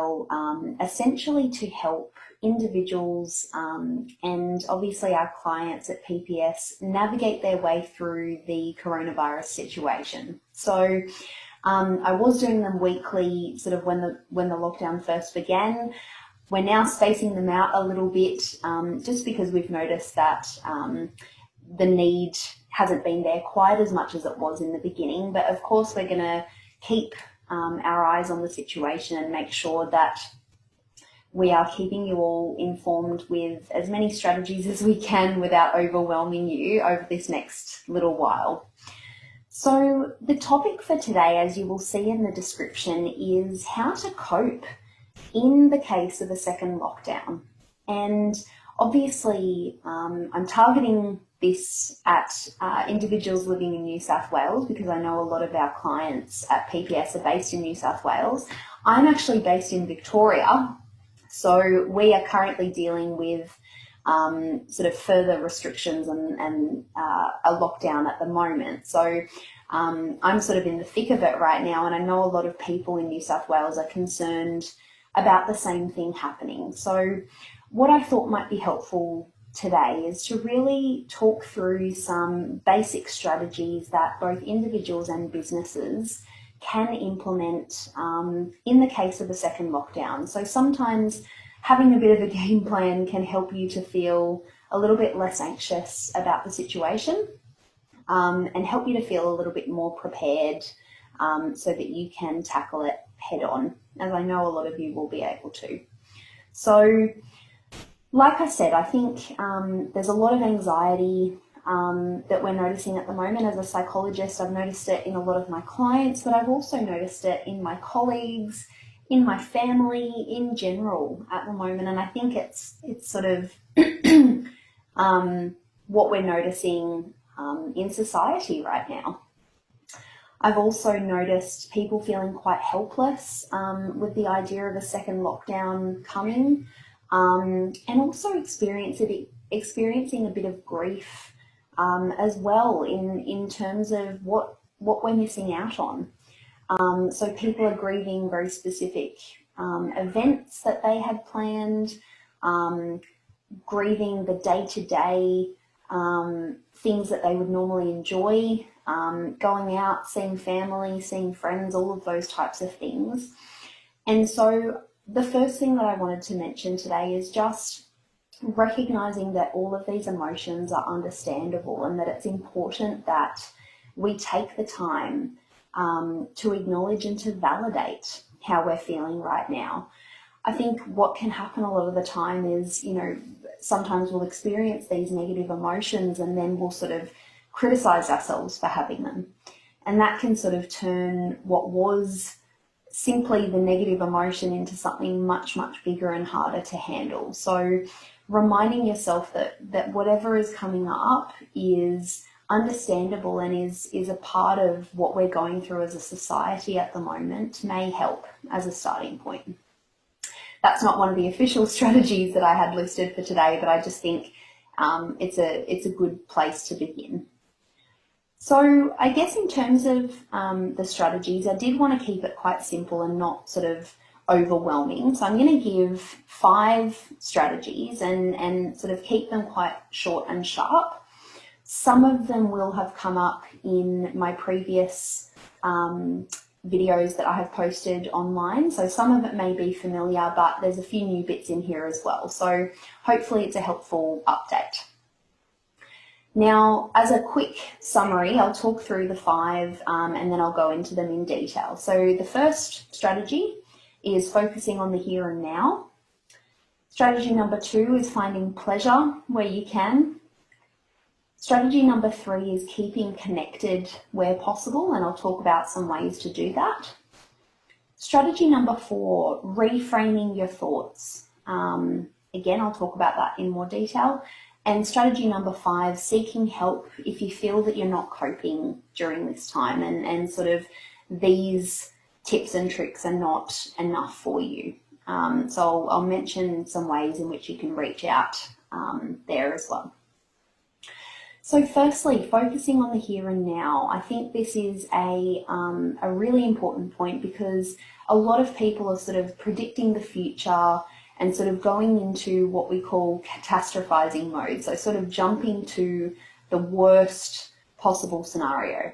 well, essentially to help individuals and obviously our clients at PPS navigate their way through the coronavirus situation. So I was doing them weekly sort of when the lockdown first began. We're now spacing them out a little bit just because we've noticed that the need hasn't been there quite as much as it was in the beginning. But of course, we're going to keep our eyes on the situation and make sure that we are keeping you all informed with as many strategies as we can without overwhelming you over this next little while. So the topic for today, as you will see in the description, is how to cope in the case of a second lockdown. And obviously, I'm targeting this at individuals living in New South Wales because I know a lot of our clients at PPS are based in New South Wales. I'm actually based in Victoria, so we are currently dealing with sort of further restrictions and a lockdown at the moment. So I'm sort of in the thick of it right now, and I know a lot of people in New South Wales are concerned about the same thing happening. So what I thought might be helpful today is to really talk through some basic strategies that both individuals and businesses can implement in the case of a second lockdown. So sometimes having a bit of a game plan can help you to feel a little bit less anxious about the situation and help you to feel a little bit more prepared so that you can tackle it head on, as I know a lot of you will be able to. So, like I said, I think there's a lot of anxiety that we're noticing at the moment. As a psychologist, I've noticed it in a lot of my clients, but I've also noticed it in my colleagues, in my family, in general at the moment. And I think it's sort of what we're noticing in society right now. I've also noticed people feeling quite helpless with the idea of a second lockdown coming, and also experiencing a bit of grief as well in terms of what we're missing out on. So people are grieving very specific events that they had planned, grieving the day-to-day things that they would normally enjoy, going out, seeing family, seeing friends, all of those types of things. And so the first thing that I wanted to mention today is just recognizing that all of these emotions are understandable and that it's important that we take the time to acknowledge and to validate how we're feeling right now. I think what can happen a lot of the time is, sometimes we'll experience these negative emotions and then we'll sort of criticize ourselves for having them. And that can sort of turn what was simply the negative emotion into something much, much bigger and harder to handle. So reminding yourself that whatever is coming up is understandable and is a part of what we're going through as a society at the moment may help as a starting point. That's not one of the official strategies that I had listed for today, but I just think it's a good place to begin. So I guess in terms of the strategies, I did want to keep it quite simple and not sort of overwhelming. So I'm going to give 5 strategies and sort of keep them quite short and sharp. Some of them will have come up in my previous videos that I have posted online. So some of it may be familiar, but there's a few new bits in here as well. So hopefully it's a helpful update. Now, as a quick summary, I'll talk through the 5 and then I'll go into them in detail. So the first strategy is focusing on the here and now. Strategy number 2 is finding pleasure where you can. Strategy number 3 is keeping connected where possible, and I'll talk about some ways to do that. Strategy number 4, reframing your thoughts. Again, I'll talk about that in more detail. And strategy number 5, seeking help if you feel that you're not coping during this time and sort of these tips and tricks are not enough for you. So I'll mention some ways in which you can reach out there as well. So firstly, focusing on the here and now. I think this is a really important point, because a lot of people are sort of predicting the future and sort of going into what we call catastrophizing mode. So sort of jumping to the worst possible scenario.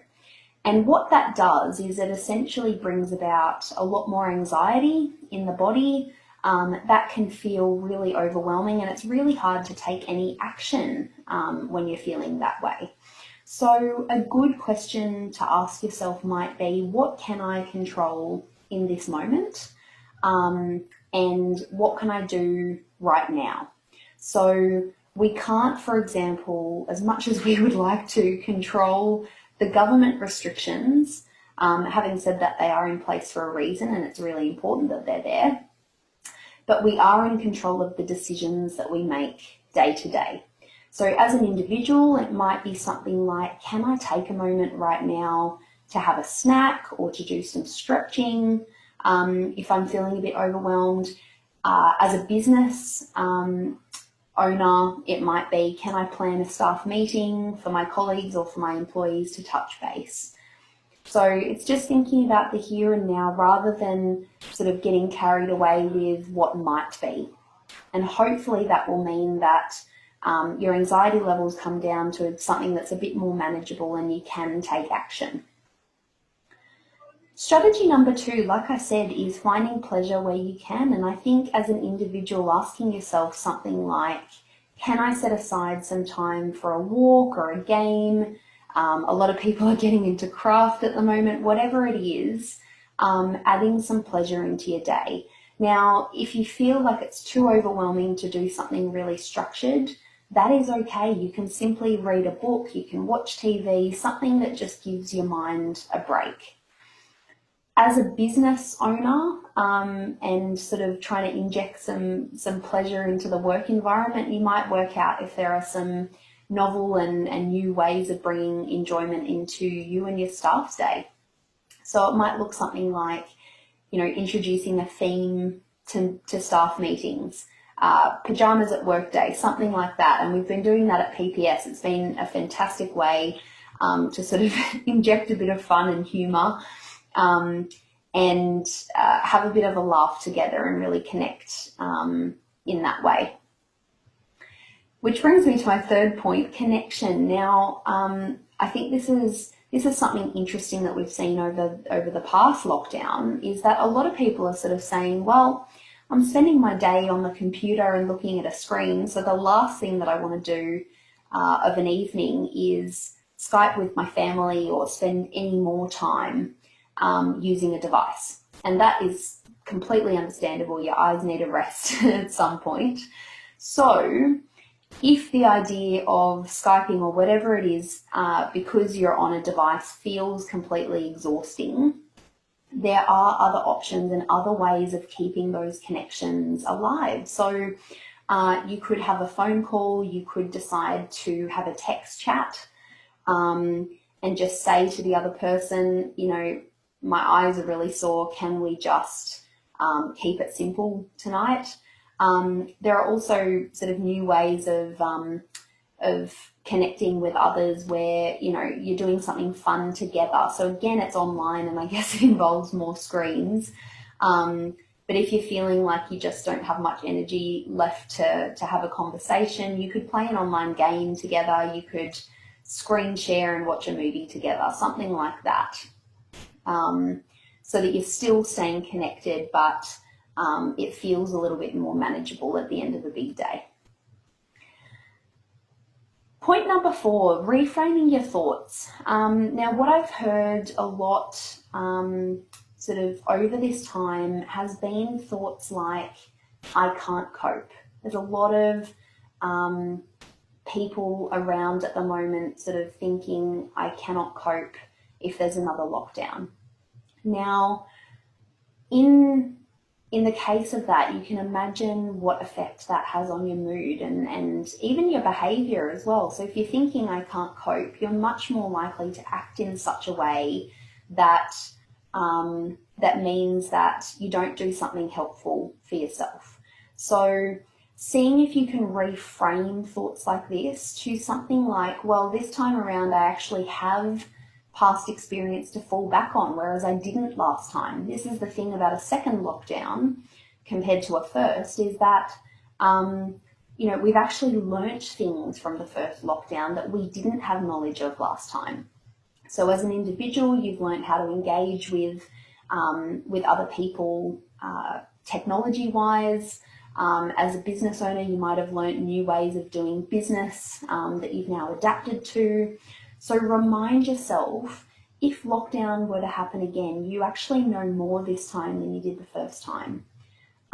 And what that does is it essentially brings about a lot more anxiety in the body. That can feel really overwhelming, and it's really hard to take any action when you're feeling that way. So a good question to ask yourself might be, what can I control in this moment? And what can I do right now? So we can't, for example, as much as we would like to, control the government restrictions, having said that they are in place for a reason and it's really important that they're there, but we are in control of the decisions that we make day to day. So as an individual, it might be something like, can I take a moment right now to have a snack or to do some stretching if I'm feeling a bit overwhelmed? As a business owner, it might be, can I plan a staff meeting for my colleagues or for my employees to touch base? So it's just thinking about the here and now rather than sort of getting carried away with what might be. And hopefully that will mean that your anxiety levels come down to something that's a bit more manageable and you can take action. Strategy number 2, like I said, is finding pleasure where you can. And I think as an individual, asking yourself something like, can I set aside some time for a walk or a game? A lot of people are getting into craft at the moment, whatever it is, adding some pleasure into your day. Now, if you feel like it's too overwhelming to do something really structured, that is okay. You can simply read a book, you can watch TV, something that just gives your mind a break. As a business owner and sort of trying to inject some pleasure into the work environment, you might work out if there are some novel and new ways of bringing enjoyment into you and your staff's day. So it might look something like, introducing a theme to staff meetings, pajamas at work day, something like that. And we've been doing that at PPS. It's been a fantastic way to sort of inject a bit of fun and humour and have a bit of a laugh together and really connect in that way. Which brings me to my third point, connection. Now, I think this is something interesting that we've seen over the past lockdown, is that a lot of people are sort of saying, well, I'm spending my day on the computer and looking at a screen, so the last thing that I want to do of an evening is Skype with my family or spend any more time using a device. And that is completely understandable. Your eyes need a rest at some point. So if the idea of Skyping or whatever it is, because you're on a device, feels completely exhausting, there are other options and other ways of keeping those connections alive. So you could have a phone call, you could decide to have a text chat and just say to the other person, my eyes are really sore, can we just keep it simple tonight? There are also sort of new ways of connecting with others where, you're doing something fun together. So again, it's online and I guess it involves more screens. But if you're feeling like you just don't have much energy left to have a conversation, you could play an online game together. You could screen share and watch a movie together, something like that. So that you're still staying connected, but it feels a little bit more manageable at the end of the big day. Point number 4, reframing your thoughts. Now, what I've heard a lot sort of over this time has been thoughts like, I can't cope. There's a lot of people around at the moment sort of thinking, I cannot cope if there's another lockdown. Now, in the case of that, you can imagine what effect that has on your mood and even your behaviour as well. So if you're thinking, I can't cope, you're much more likely to act in such a way that that means that you don't do something helpful for yourself. So seeing if you can reframe thoughts like this to something like, well, this time around I actually have past experience to fall back on, whereas I didn't last time. This is the thing about a second lockdown compared to a first, is that we've actually learnt things from the first lockdown that we didn't have knowledge of last time. So as an individual, you've learned how to engage with other people technology-wise. As a business owner, you might have learnt new ways of doing business that you've now adapted to. So remind yourself, if lockdown were to happen again, you actually know more this time than you did the first time.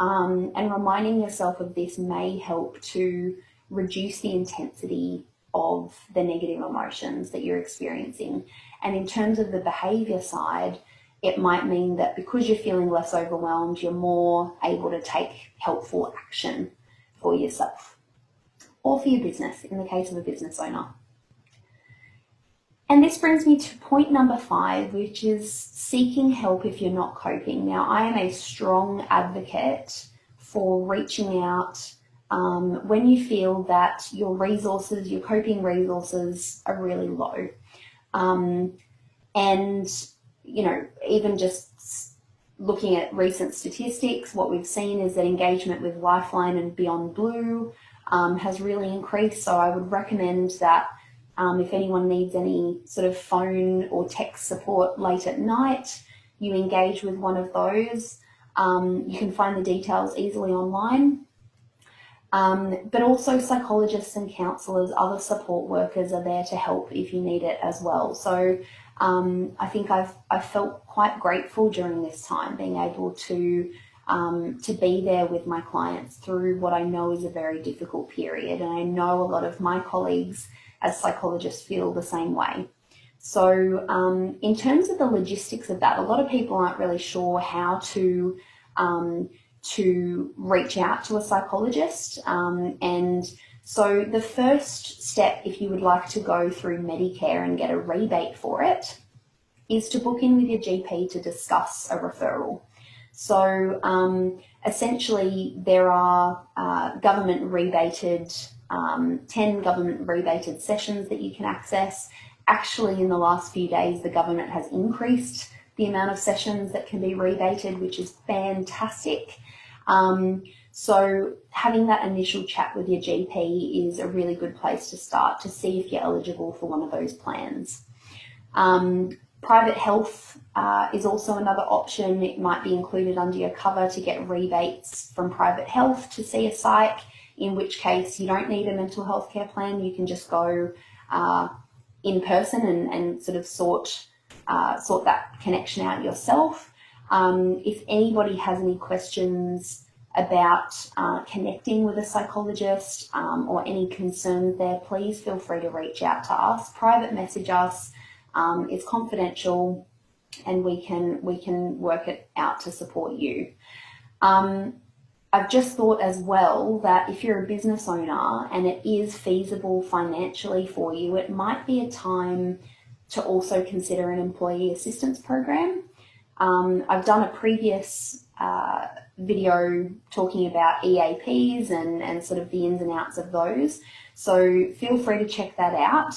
And reminding yourself of this may help to reduce the intensity of the negative emotions that you're experiencing. And in terms of the behaviour side, it might mean that because you're feeling less overwhelmed, you're more able to take helpful action for yourself or for your business, in the case of a business owner. And this brings me to point number 5, which is seeking help if you're not coping. Now, I am a strong advocate for reaching out when you feel that your resources, your coping resources, are really low. And, even just looking at recent statistics, what we've seen is that engagement with Lifeline and Beyond Blue has really increased. So I would recommend that if anyone needs any sort of phone or text support late at night, you engage with one of those. You can find the details easily online. But also psychologists and counsellors, other support workers are there to help if you need it as well. So I think I've felt quite grateful during this time, being able to be there with my clients through what I know is a very difficult period. And I know a lot of my colleagues as psychologists feel the same way. So in terms of the logistics of that, a lot of people aren't really sure how to reach out to a psychologist. And so the first step, if you would like to go through Medicare and get a rebate for it, is to book in with your GP to discuss a referral. So essentially there are government rebated 10 government rebated sessions that you can access. Actually, in the last few days, the government has increased the amount of sessions that can be rebated, which is fantastic. So having that initial chat with your GP is a really good place to start to see if you're eligible for one of those plans. Private health is also another option. It might be included under your cover to get rebates from private health to see a psych, in which case you don't need a mental health care plan. You can just go in person and sort of sort that connection out yourself. If anybody has any questions about connecting with a psychologist or any concerns there, please feel free to reach out to us. Private message us. It's confidential, and we can work it out to support you. I've just thought as well that if you're a business owner and it is feasible financially for you, it might be a time to also consider an employee assistance program. I've done a previous video talking about EAPs and sort of the ins and outs of those. So feel free to check that out.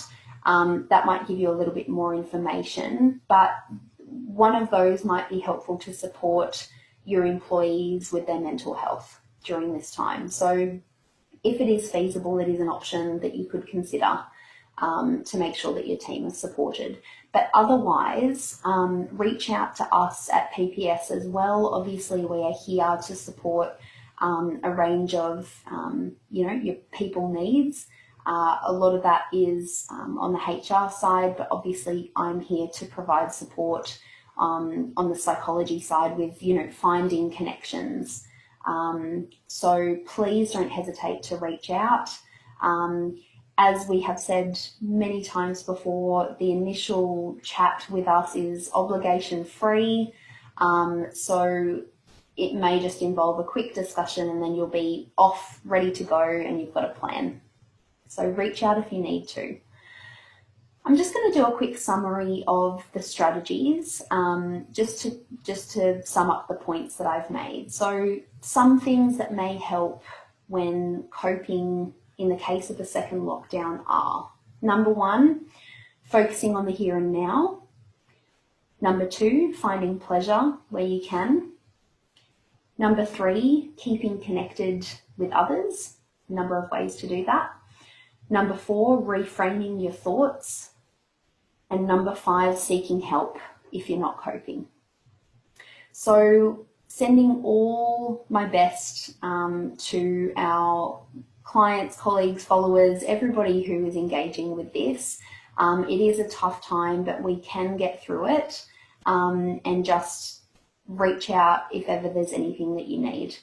That might give you a little bit more information, but one of those might be helpful to support your employees with their mental health during this time. So if it is feasible, it is an option that you could consider to make sure that your team is supported. But otherwise, reach out to us at PPS as well. Obviously, we are here to support a range of your people needs. A lot of that is on the HR side, but obviously I'm here to provide support on the psychology side with, finding connections. So please don't hesitate to reach out. As we have said many times before, the initial chat with us is obligation free. So it may just involve a quick discussion and then you'll be off, ready to go, and you've got a plan. So reach out if you need to. I'm just going to do a quick summary of the strategies, just to sum up the points that I've made. So some things that may help when coping in the case of a second lockdown are: number one, focusing on the here and now. Number two, finding pleasure where you can. Number three, keeping connected with others. A number of ways to do that. Number four, reframing your thoughts. And number five, seeking help if you're not coping. So sending all my best to our clients, colleagues, followers, everybody who is engaging with this. It is a tough time, but we can get through it, and just reach out if ever there's anything that you need.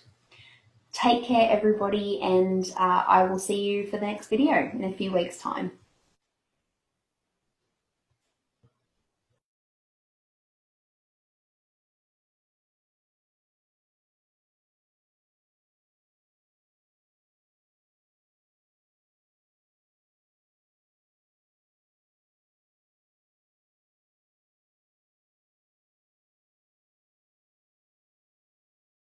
Take care, everybody, and I will see you for the next video in a few weeks' time.